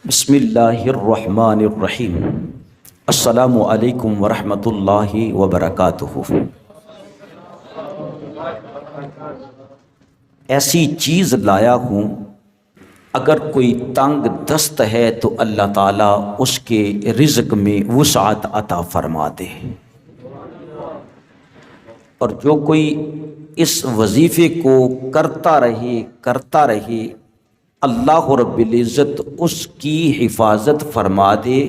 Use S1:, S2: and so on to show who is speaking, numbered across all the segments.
S1: بسم اللہ الرحمن الرحیم۔ السلام علیکم ورحمۃ اللہ وبرکاتہ۔ ایسی چیز لایا ہوں، اگر کوئی تنگ دست ہے تو اللہ تعالیٰ اس کے رزق میں وسعت عطا فرما دے، اور جو کوئی اس وظیفے کو کرتا رہے اللہ رب العزت اس کی حفاظت فرما دے،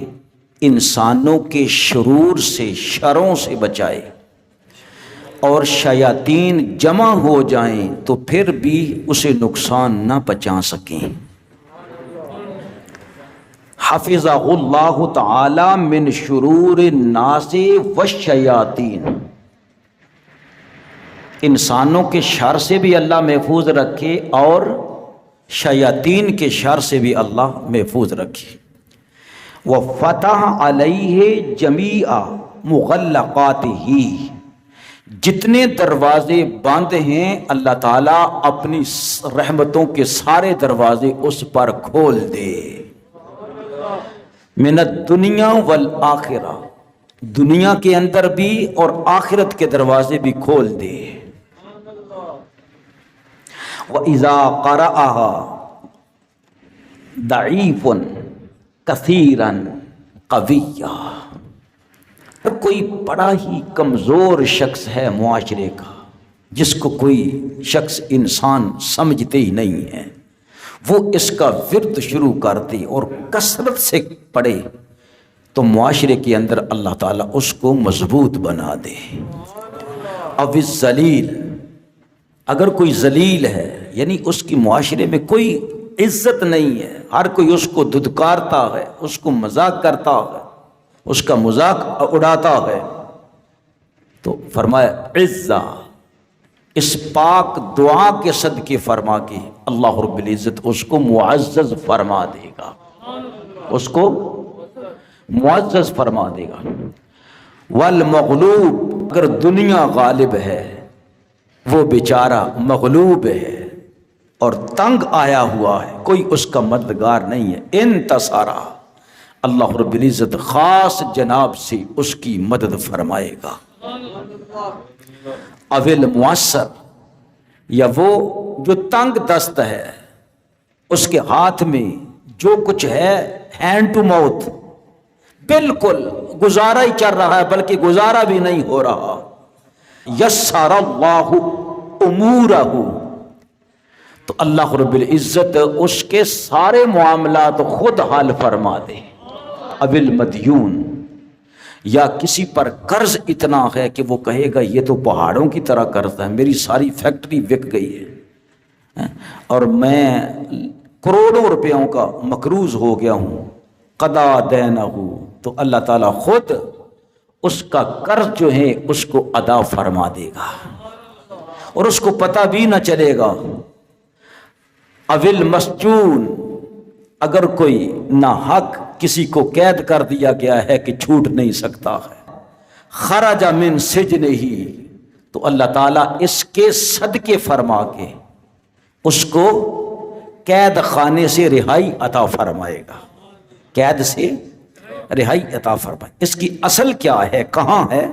S1: انسانوں کے شرور سے، شروں سے بچائے، اور شیاطین جمع ہو جائیں تو پھر بھی اسے نقصان نہ پہنچا سکیں۔ حفظہ اللہ تعالی من شرور الناس والشیاطین، انسانوں کے شر سے بھی اللہ محفوظ رکھے اور شیاطین کے شر سے بھی اللہ محفوظ رکھے۔ وفتح علیہ جمیع مغلقاتہ، جتنے دروازے بند ہیں اللہ تعالیٰ اپنی رحمتوں کے سارے دروازے اس پر کھول دے۔ من الدنیا والآخرہ، دنیا کے اندر بھی اور آخرت کے دروازے بھی کھول دے۔ وَإِذَا قَرَأَهَا ضَعِيفٌ كَثِيرًا قَوِيًّا، کوئی بڑا ہی کمزور شخص ہے معاشرے کا، جس کو کوئی شخص انسان سمجھتے ہی نہیں ہے، وہ اس کا ورد شروع کر دے اور کثرت سے پڑھے تو معاشرے کے اندر اللہ تعالیٰ اس کو مضبوط بنا دے۔ اب الذلیل، اگر کوئی ذلیل ہے یعنی اس کی معاشرے میں کوئی عزت نہیں ہے، ہر کوئی اس کو دھدکارتا ہے، اس کو مذاق کرتا ہے، اس کا مذاق اڑاتا ہے، تو فرمایا عزہ، اس پاک دعا کے صدقے فرما کے اللہ رب العزت اس کو معزز فرما دے گا، اس کو معزز فرما دے گا۔ والمغلوب، اگر دنیا غالب ہے، وہ بیچارہ مغلوب ہے اور تنگ آیا ہوا ہے، کوئی اس کا مددگار نہیں ہے، انتصارا، اللہ رب العزت خاص جناب سے اس کی مدد فرمائے گا۔ اول معسر، یا وہ جو تنگ دست ہے، اس کے ہاتھ میں جو کچھ ہے ہینڈ ٹو ماؤتھ، بالکل گزارا ہی چل رہا ہے، بلکہ گزارا بھی نہیں ہو رہا، یسر اللہ امورہ، تو اللہ رب العزت اس کے سارے معاملات خود حل فرما دے۔ اب المدیون، یا کسی پر قرض اتنا ہے کہ وہ کہے گا یہ تو پہاڑوں کی طرح قرض ہے، میری ساری فیکٹری بک گئی ہے اور میں کروڑوں روپیوں کا مقروض ہو گیا ہوں، قضا دینہ، تو اللہ تعالیٰ خود اس کا قرض جو ہے اس کو ادا فرما دے گا اور اس کو پتہ بھی نہ چلے گا۔ اول مسجون، اگر کوئی ناحق کسی کو قید کر دیا گیا ہے کہ چھوٹ نہیں سکتا ہے، خرج من سجنہ، تو اللہ تعالیٰ اس کے صدقے فرما کے اس کو قید خانے سے رہائی عطا فرمائے گا، قید سے رہائی عطا فرمائے۔ اس کی اصل کیا ہے، کہاں ہے؟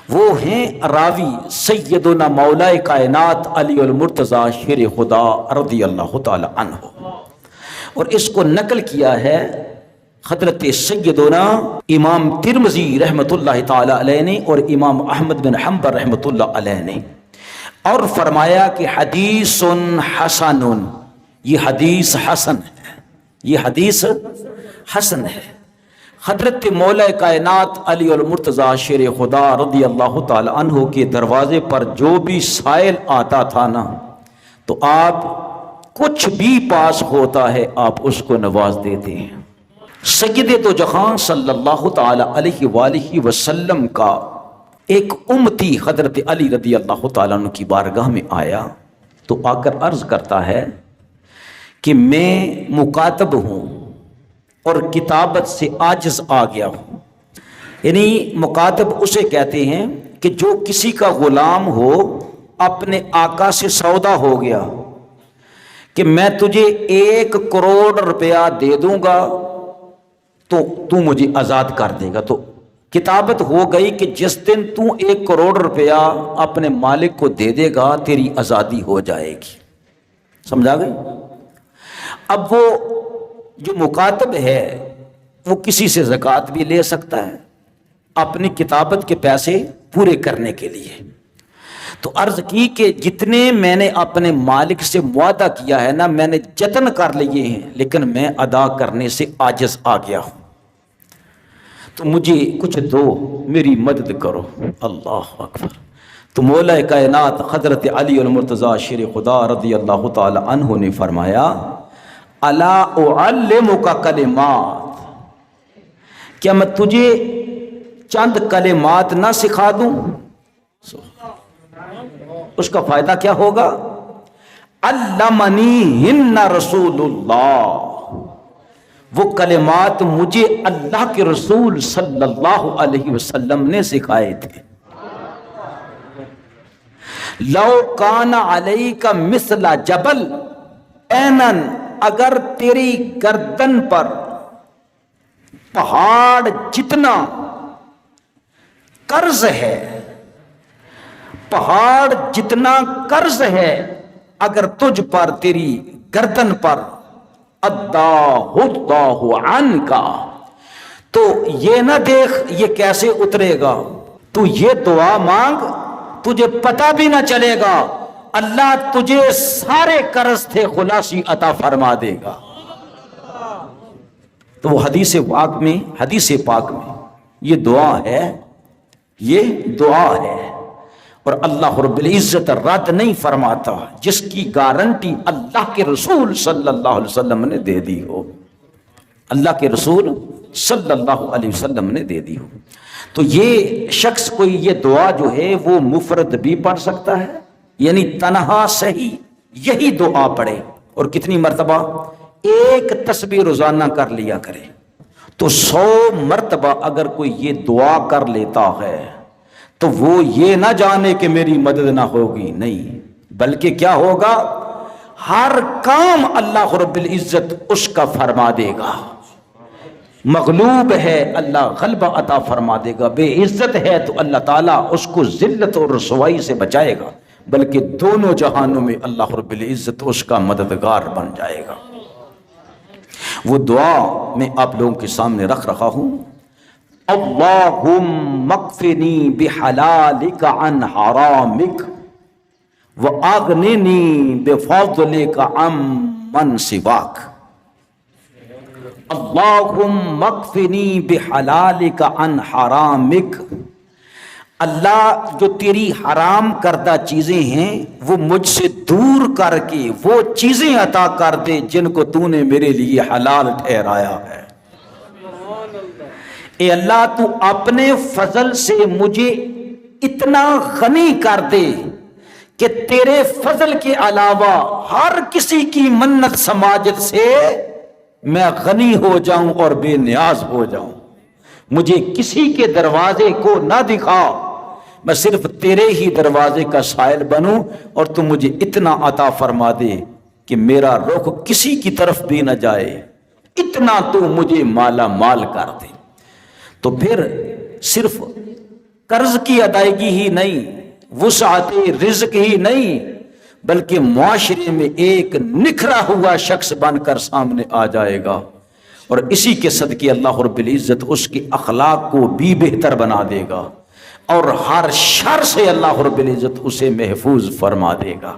S1: وہ ہیں راوی سیدنا مولا کائنات علی المرتضیٰ شیر خدا رضی اللہ تعالی عنہ، اور اس کو نقل کیا ہے حضرت سیدنا امام ترمذی رحمۃ اللہ تعالی علیہ نے اور امام احمد بن حنبل رحمۃ اللہ علیہ نے، اور فرمایا کہ حدیث حسن، یہ حدیث حسن ہے، یہ حدیث حسن ہے۔ حضرت مولا کائنات علی المرتضیٰ شیر خدا رضی اللہ تعالی عنہ کے دروازے پر جو بھی سائل آتا تھا نا، تو آپ کچھ بھی پاس ہوتا ہے آپ اس کو نواز دیتے ہیں۔ سید دو جہاں صلی اللہ تعالی علیہ وآلہ وسلم کا ایک امتی حضرت علی رضی اللہ تعالیٰ عنہ کی بارگاہ میں آیا تو آ کر عرض کرتا ہے کہ میں مکاتب ہوں اور کتابت سے عاجز آ گیا ہوں، یعنی مکاتب اسے کہتے ہیں کہ جو کسی کا غلام ہو، اپنے آقا سے سودا ہو گیا کہ میں تجھے 1 کروڑ روپیہ دے دوں گا تو مجھے آزاد کر دے گا. تو کتابت ہو گئی کہ جس دن تو 1 کروڑ روپیہ اپنے مالک کو دے دے گا تیری آزادی ہو جائے گی. سمجھا گئی؟ اب وہ جو مکاتب ہے وہ کسی سے زکوٰۃ بھی لے سکتا ہے اپنی کتابت کے پیسے پورے کرنے کے لیے. تو عرض کی کہ جتنے میں نے اپنے مالک سے معاہدہ کیا ہے نا، میں نے جتن کر لیے ہیں، لیکن میں ادا کرنے سے عاجز آ گیا ہوں، تو مجھے کچھ دو، میری مدد کرو. اللہ اکبر. تو مولا کائنات حضرت علی المرتضیٰ شیر خدا رضی اللہ تعالی عنہ نے فرمایا الا اعلمک کلمات، کیا میں تجھے چند کلمات نہ سکھا دوں؟ اس کا فائدہ کیا ہوگا؟ علمنی ہن رسول اللہ، وہ کلمات مجھے اللہ کے رسول صلی اللہ علیہ وسلم نے سکھائے تھے. لو کان علیک مثل جبل اینن، اگر تیری گردن پر پہاڑ جتنا قرض ہے، پہاڑ جتنا قرض ہے اگر تجھ پر، تیری گردن پر، اداہ اللہ عنکا، تو یہ نہ دیکھ یہ کیسے اترے گا، تو یہ دعا مانگ، تجھے پتہ بھی نہ چلے گا، اللہ تجھے سارے قرض تھے خلاصی عطا فرما دے گا. تو وہ حدیث پاک میں یہ دعا ہے، یہ دعا ہے. اور اللہ رب العزت رد نہیں فرماتا جس کی گارنٹی اللہ کے رسول صلی اللہ علیہ وسلم نے دے دی ہو، اللہ کے رسول صلی اللہ علیہ وسلم نے دے دی ہو. تو یہ شخص کوئی یہ دعا جو ہے وہ مفرد بھی پڑھ سکتا ہے، یعنی تنہا صحیح یہی دعا پڑھے، اور کتنی مرتبہ؟ 1 تسبیح روزانہ کر لیا کرے. تو 100 مرتبہ اگر کوئی یہ دعا کر لیتا ہے تو وہ یہ نہ جانے کہ میری مدد نہ ہوگی، نہیں، بلکہ کیا ہوگا؟ ہر کام اللہ رب العزت اس کا فرما دے گا. مغلوب ہے اللہ غلبہ عطا فرما دے گا، بے عزت ہے تو اللہ تعالیٰ اس کو ذلت اور رسوائی سے بچائے گا، بلکہ دونوں جہانوں میں اللہ رب العزت اس کا مددگار بن جائے گا. وہ دعا میں آپ لوگوں کے سامنے رکھ رہا ہوں. اللہم اکفنی بحلالک عن حرامک واغننی بفضلک عن من سواک. اللہم اکفنی بحلالک عن حرامک، اللہ جو تیری حرام کردہ چیزیں ہیں وہ مجھ سے دور کر کے وہ چیزیں عطا کر دے جن کو تو نے میرے لیے حلال ٹھہرایا ہے. اے اللہ تو اپنے فضل سے مجھے اتنا غنی کر دے کہ تیرے فضل کے علاوہ ہر کسی کی منت سماجت سے میں غنی ہو جاؤں اور بے نیاز ہو جاؤں. مجھے کسی کے دروازے کو نہ دکھا، میں صرف تیرے ہی دروازے کا سائل بنوں، اور تو مجھے اتنا عطا فرما دے کہ میرا رخ کسی کی طرف بھی نہ جائے، اتنا تو مجھے مالا مال کر دے. تو پھر صرف قرض کی ادائیگی ہی نہیں، وسعت رزق ہی نہیں، بلکہ معاشرے میں ایک نکھرا ہوا شخص بن کر سامنے آ جائے گا، اور اسی کے صدقے اللہ رب العزت اس کے اخلاق کو بھی بہتر بنا دے گا، اور ہر شر سے اللہ رب العزت اسے محفوظ فرما دے گا.